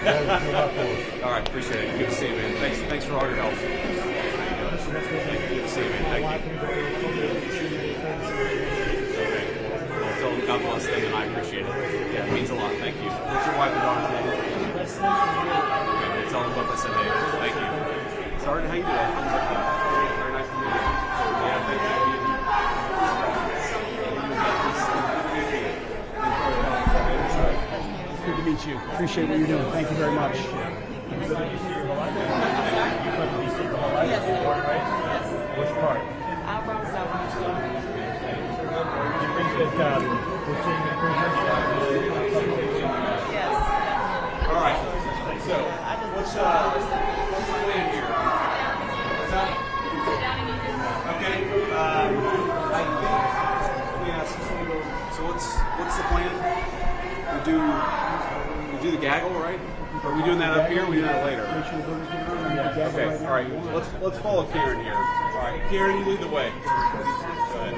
All right, appreciate it. Good to see you, man. Thanks for all your help. Good to see you, man. Thank you. Okay. Well, tell them God bless them, and I appreciate it. Yeah, it means a lot. Thank you. What's your wife and daughter's name? Okay. Tell them both I said hey. Thank you. Sergeant, how you doing? Very nice to meet you. Yeah, thank you. Good to meet you. Appreciate what you're doing. Thank you very much. Yes. Which part? I'm from South Michigan. You think that we're seeing improvements? Yes. All right. So, what's the plan here? Okay. So what's the plan? We do the gaggle, right? Are we doing that up here? Or are we doing that later? Okay. All right. Let's follow Karen here. All right, Karen, you lead the way. Go ahead.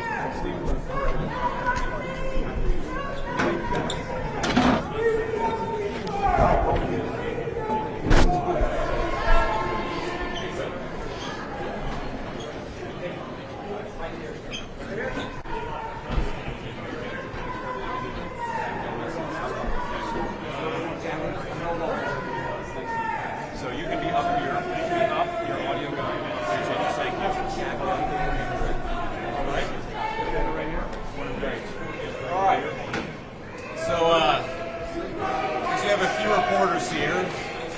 So you can be up here. You can be up. Your audio guy. So just saying, all right. Right here. Great. All right. So you have a few reporters here.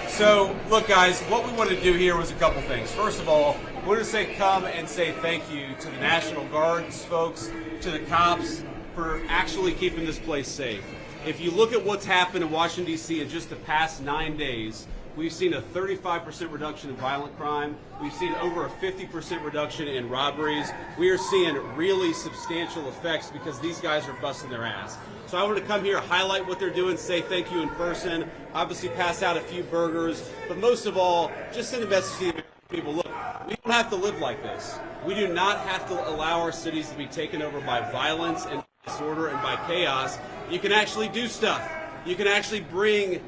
So look, guys, what we wanted to do here was a couple things. First of all, we wanted to come and say thank you to the National Guard's folks, to the cops for actually keeping this place safe. If you look at what's happened in Washington, D.C. in just the past 9 days, we've seen a 35% reduction in violent crime. We've seen over a 50% reduction in robberies. We are seeing really substantial effects because these guys are busting their ass. So I want to come here, highlight what they're doing, say thank you in person, obviously pass out a few burgers, but most of all, just send a message to the American people. Look, we don't have to live like this. We do not have to allow our cities to be taken over by violence and disorder and by chaos. You can actually do stuff. You can actually bring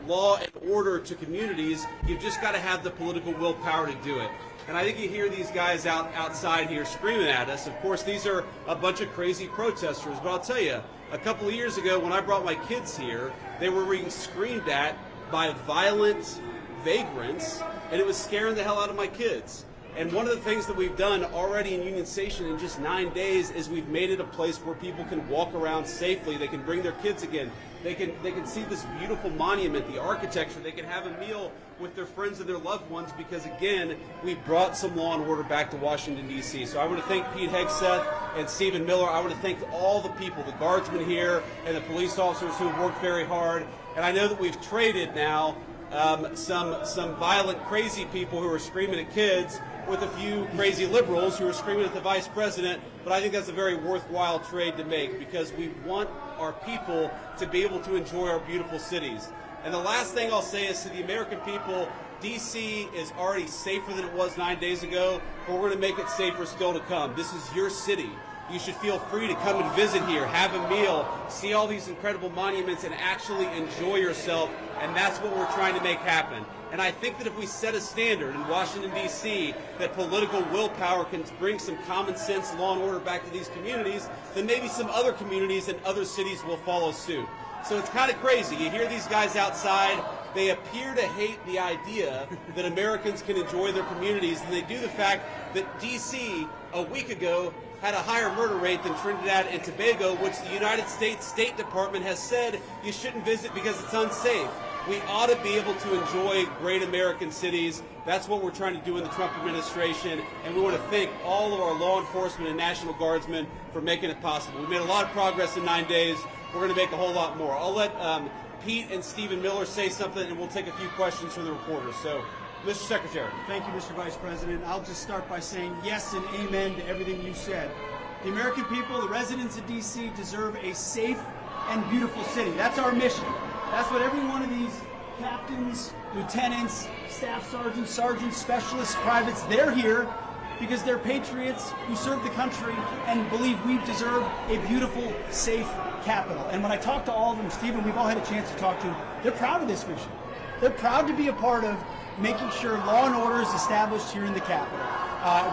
law and order to communities. You've just got to have the political willpower to do it. And I think you hear these guys outside here screaming at us. Of course, these are a bunch of crazy protesters. But I'll tell you, a couple of years ago when I brought my kids here, they were being screamed at by violent vagrants, and it was scaring the hell out of my kids. And one of the things that we've done already in Union Station in just 9 days is we've made it a place where people can walk around safely. They can bring their kids again. They can see this beautiful monument, the architecture. They can have a meal with their friends and their loved ones because, again, we brought some law and order back to Washington, D.C. So I want to thank Pete Hegseth and Stephen Miller. I want to thank all the people, the guardsmen here and the police officers who have worked very hard. And I know that we've traded now some violent, crazy people who are screaming at kids with a few crazy liberals who are screaming at the vice president, but I think that's a very worthwhile trade to make because we want our people to be able to enjoy our beautiful cities. And the last thing I'll say is to the American people, D.C. is already safer than it was 9 days ago, but we're going to make it safer still to come. This is your city. You should feel free to come and visit here, have a meal, see all these incredible monuments, and actually enjoy yourself, and that's what we're trying to make happen. And I think that if we set a standard in Washington, D.C., that political willpower can bring some common sense, law and order back to these communities, then maybe some other communities and other cities will follow suit. So it's kind of crazy. You hear these guys outside. They appear to hate the idea that Americans can enjoy their communities, and they do the fact that D.C. a week ago had a higher murder rate than Trinidad and Tobago, which the United States State Department has said you shouldn't visit because it's unsafe. We ought to be able to enjoy great American cities. That's what we're trying to do in the Trump administration, and we want to thank all of our law enforcement and National Guardsmen for making it possible. We made a lot of progress in 9 days. We're going to make a whole lot more. I'll let Pete and Stephen Miller say something, and we'll take a few questions from the reporters. So, Mr. Secretary. Thank you, Mr. Vice President. I'll just start by saying yes and amen to everything you said. The American people, the residents of D.C., deserve a safe and beautiful city. That's our mission. That's what every one of these captains, lieutenants, staff sergeants, specialists, privates, they're here because they're patriots who serve the country and believe we deserve a beautiful, safe capital. And when I talk to all of them, Stephen, we've all had a chance to talk to them, they're proud of this mission. They're proud to be a part of making sure law and order is established here in the Capitol.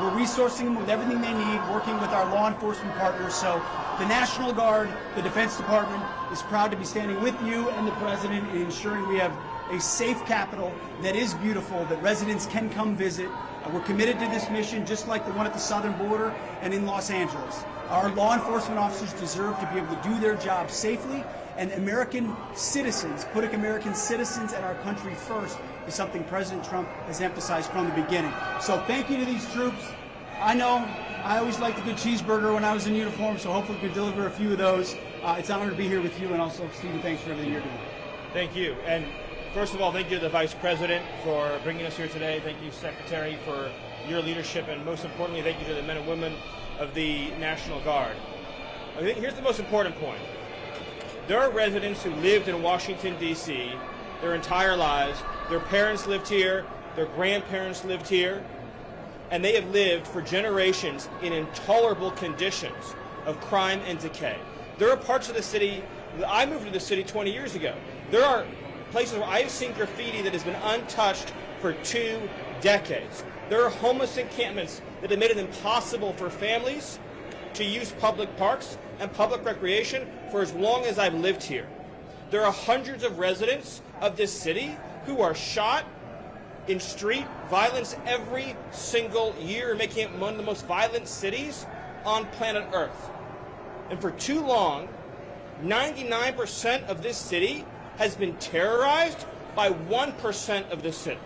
We're resourcing them with everything they need, working with our law enforcement partners. So the National Guard, the Defense Department is proud to be standing with you and the President in ensuring we have a safe Capitol that is beautiful, that residents can come visit. We're committed to this mission, just like the one at the southern border and in Los Angeles. Our law enforcement officers deserve to be able to do their job safely, and American citizens, putting American citizens and our country first is something President Trump has emphasized from the beginning. So thank you to these troops. I know I always liked a good cheeseburger when I was in uniform, so hopefully we can deliver a few of those. It's an honor to be here with you, and also, Stephen, thanks for everything you're doing. Thank you. And first of all, thank you to the Vice President for bringing us here today. Thank you, Secretary, for your leadership. And most importantly, thank you to the men and women of the National Guard. I think here's the most important point. There are residents who lived in Washington, D.C. their entire lives. Their parents lived here. Their grandparents lived here. And they have lived for generations in intolerable conditions of crime and decay. There are parts of the city, I moved to the city 20 years ago. There are places where I've seen graffiti that has been untouched for 2 decades. There are homeless encampments that have made it impossible for families to use public parks and public recreation for as long as I've lived here. There are hundreds of residents of this city who are shot in street violence every single year, making it one of the most violent cities on planet Earth. And for too long, 99% of this city has been terrorized by 1% of the city.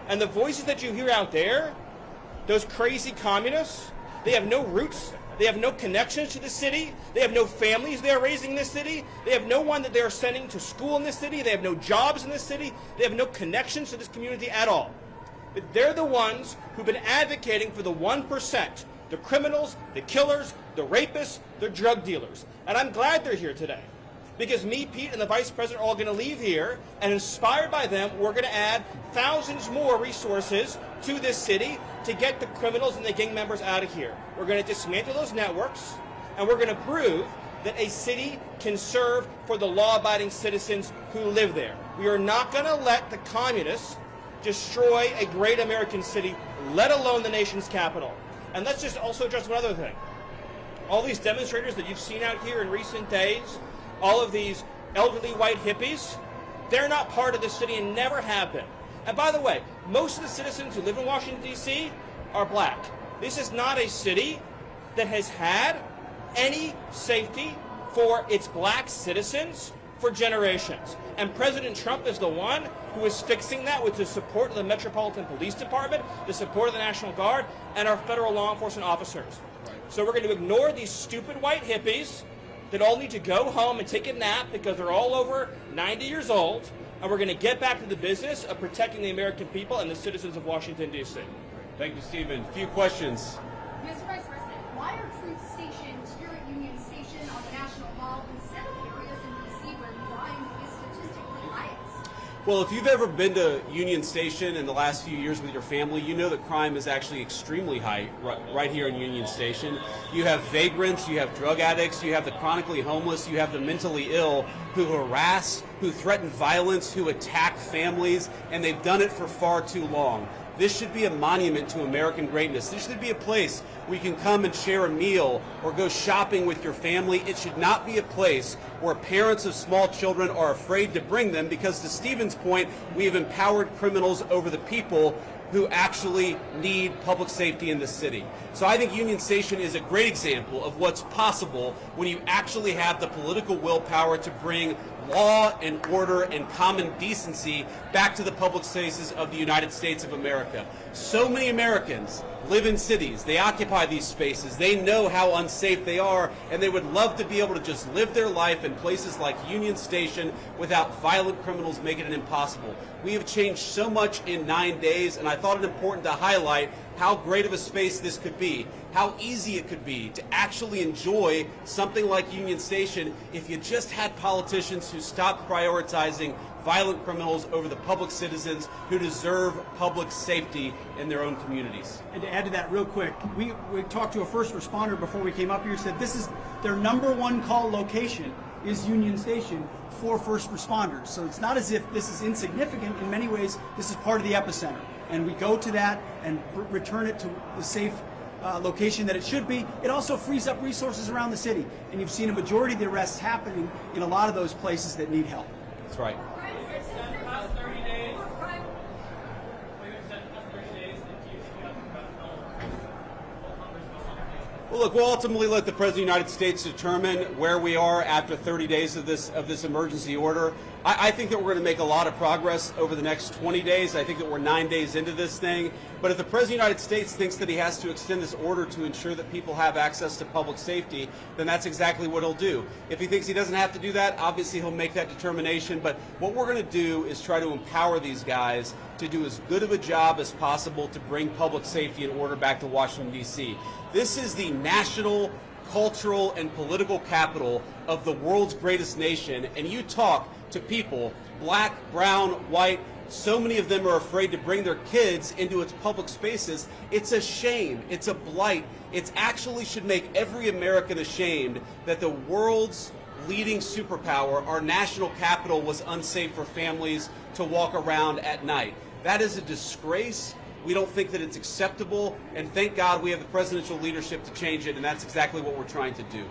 And the voices that you hear out there, those crazy communists, they have no roots, they have no connections to the city, they have no families they are raising in this city, they have no one that they are sending to school in this city, they have no jobs in this city, they have no connections to this community at all. But they're the ones who've been advocating for the 1%, the criminals, the killers, the rapists, the drug dealers. And I'm glad they're here today. Because me, Pete, and the Vice President are all going to leave here, and inspired by them, we're going to add thousands more resources to this city to get the criminals and the gang members out of here. We're going to dismantle those networks, and we're going to prove that a city can serve for the law-abiding citizens who live there. We are not going to let the communists destroy a great American city, let alone the nation's capital. And let's just also address one other thing. All these demonstrators that you've seen out here in recent days, all of these elderly white hippies, they're not part of the city and never have been. And by the way, most of the citizens who live in Washington, D.C. are black. This is not a city that has had any safety for its black citizens for generations. And President Trump is the one who is fixing that with the support of the Metropolitan Police Department, the support of the National Guard, and our federal law enforcement officers. So we're going to ignore these stupid white hippies that all need to go home and take a nap because they're all over 90 years old, and we're going to get back to the business of protecting the American people and the citizens of Washington, D.C. Thank you, Stephen. A few questions. Mr. Vice President, why are troops stationed here at Union Station on the National Mall instead of areas in D.C. where crime is statistically highest? Well, if you've ever been to Union Station in the last few years with your family, you know that crime is actually extremely high right here in Union Station. You have vagrants, you have drug addicts, you have the chronically homeless, you have the mentally ill who harass, who threaten violence, who attack families, and they've done it for far too long. This should be a monument to American greatness. This should be a place where you can come and share a meal or go shopping with your family. It should not be a place where parents of small children are afraid to bring them because, to Stephen's point, we have empowered criminals over the people who actually need public safety in the city. So I think Union Station is a great example of what's possible when you actually have the political willpower to bring law and order and common decency back to the public spaces of the United States of America. So many Americans live in cities, they occupy these spaces, they know how unsafe they are, and they would love to be able to just live their life in places like Union Station without violent criminals making it impossible. We have changed so much in 9 days, and I thought it important to highlight how great of a space this could be, how easy it could be to actually enjoy something like Union Station if you just had politicians who stopped prioritizing violent criminals over the public citizens who deserve public safety in their own communities. And to add to that real quick, we talked to a first responder before we came up here, said this is their #1 call location is Union Station for first responders. So it's not as if this is insignificant. In many ways, this is part of the epicenter. And we go to that and return it to the safe location that it should be. It also frees up resources around the city. And you've seen a majority of the arrests happening in a lot of those places that need help. That's right. Well, look, we'll ultimately let the President of the United States determine where we are after 30 days of this emergency order. I think that we're going to make a lot of progress over the next 20 days. I think that we're 9 days into this thing. But if the President of the United States thinks that he has to extend this order to ensure that people have access to public safety, then that's exactly what he'll do. If he thinks he doesn't have to do that, obviously he'll make that determination. But what we're going to do is try to empower these guys to do as good of a job as possible to bring public safety and order back to Washington, D.C. This is the national, cultural, and political capital of the world's greatest nation, and you talk to people, black, brown, white, so many of them are afraid to bring their kids into its public spaces. It's a shame. It's a blight. It actually should make every American ashamed that the world's leading superpower, our national capital, was unsafe for families to walk around at night. That is a disgrace. We don't think that it's acceptable, and thank God we have the presidential leadership to change it, and that's exactly what we're trying to do.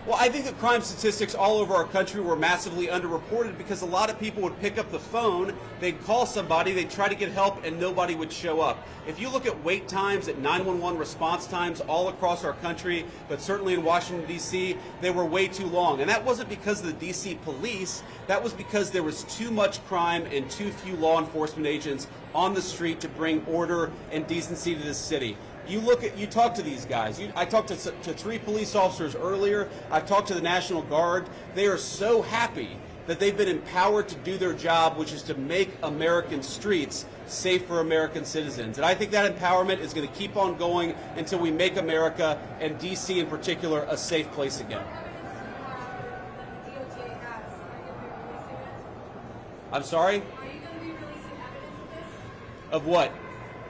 Well, I think that crime statistics all over our country were massively underreported because a lot of people would pick up the phone, they'd call somebody, they'd try to get help, and nobody would show up. If you look at wait times, at 911 response times all across our country, but certainly in Washington, D.C., they were way too long. And that wasn't because of the D.C. police, that was because there was too much crime and too few law enforcement agents on the street to bring order and decency to this city. You talk to these guys. I talked to 3 police officers earlier. I've talked to the National Guard. They are so happy that they've been empowered to do their job, which is to make American streets safe for American citizens. And I think that empowerment is going to keep on going until we make America, and D.C. in particular, a safe place again. I'm sorry? Are you going to be releasing evidence of this? Of what?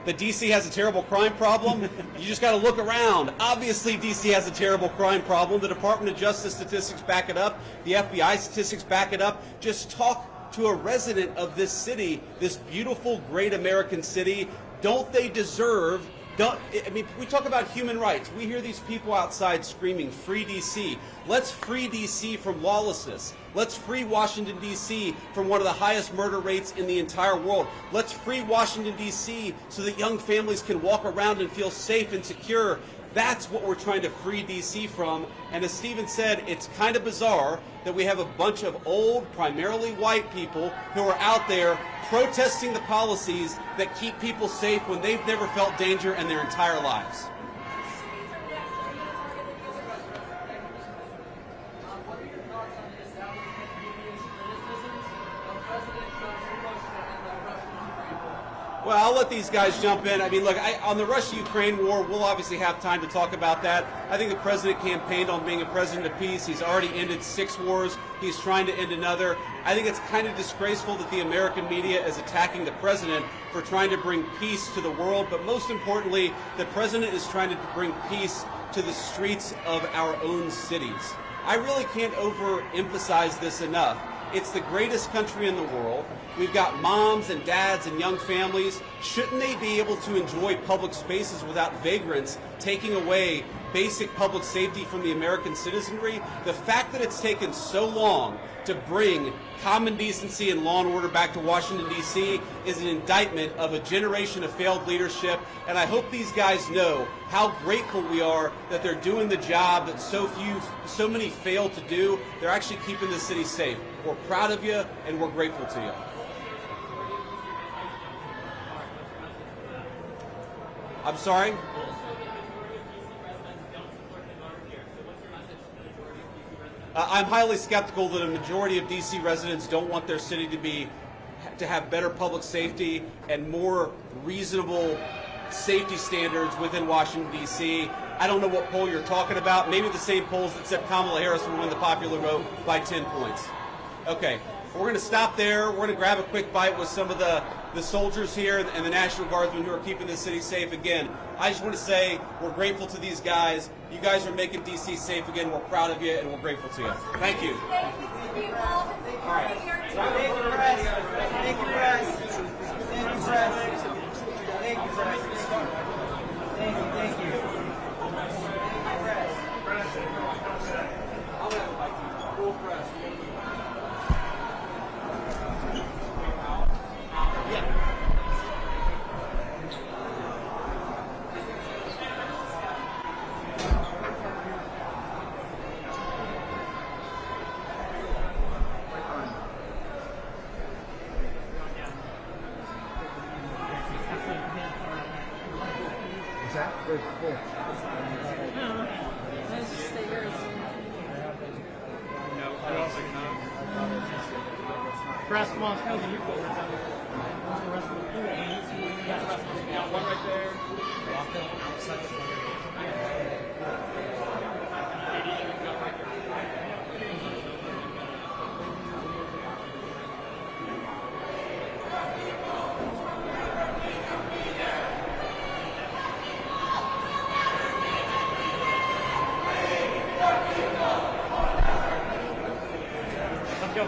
That D.C. has a terrible crime problem? You just got to look around. Obviously, D.C. has a terrible crime problem. The Department of Justice statistics back it up. The FBI statistics back it up. Just talk to a resident of this city, this beautiful, great American city. Don't they deserve... I mean, we talk about human rights. We hear these people outside screaming, "Free D.C." Let's free D.C. from lawlessness. Let's free Washington, D.C. from one of the highest murder rates in the entire world. Let's free Washington, D.C. so that young families can walk around and feel safe and secure. That's what we're trying to free D.C. from. And as Stephen said, it's kind of bizarre that we have a bunch of old, primarily white people who are out there protesting the policies that keep people safe when they've never felt danger in their entire lives. Well, I'll let these guys jump in. I mean, look, on the Russia-Ukraine war, we'll obviously have time to talk about that. I think the president campaigned on being a president of peace. He's already ended 6 wars. He's trying to end another. I think it's kind of disgraceful that the American media is attacking the president for trying to bring peace to the world. But most importantly, the president is trying to bring peace to the streets of our own cities. I really can't overemphasize this enough. It's the greatest country in the world. We've got moms and dads and young families. Shouldn't they be able to enjoy public spaces without vagrants taking away basic public safety from the American citizenry? The fact that it's taken so long to bring common decency and law and order back to Washington, D.C. is an indictment of a generation of failed leadership, and I hope these guys know how grateful we are that they're doing the job that so many fail to do. They're actually keeping the city safe. We're proud of you, and we're grateful to you. I'm sorry? I'm highly skeptical that a majority of D.C. residents don't want their city to be to have better public safety and more reasonable safety standards within Washington, D.C. I don't know what poll you're talking about. Maybe the same polls that said Kamala Harris will win the popular vote by 10 points. Okay, we're going to stop there. We're going to grab a quick bite with some of the soldiers here and the National Guardsmen who are keeping the city safe. Again, I just want to say we're grateful to these guys. You guys are making D.C. safe again. We're proud of you, and we're grateful to you. Thank you. All right. Thank you, press. Thank you, press. Thank you, press. Thank you, press. Thank you, thank you. I'll have a bite to you. Full press. Press one. You go. One right there. Let's go.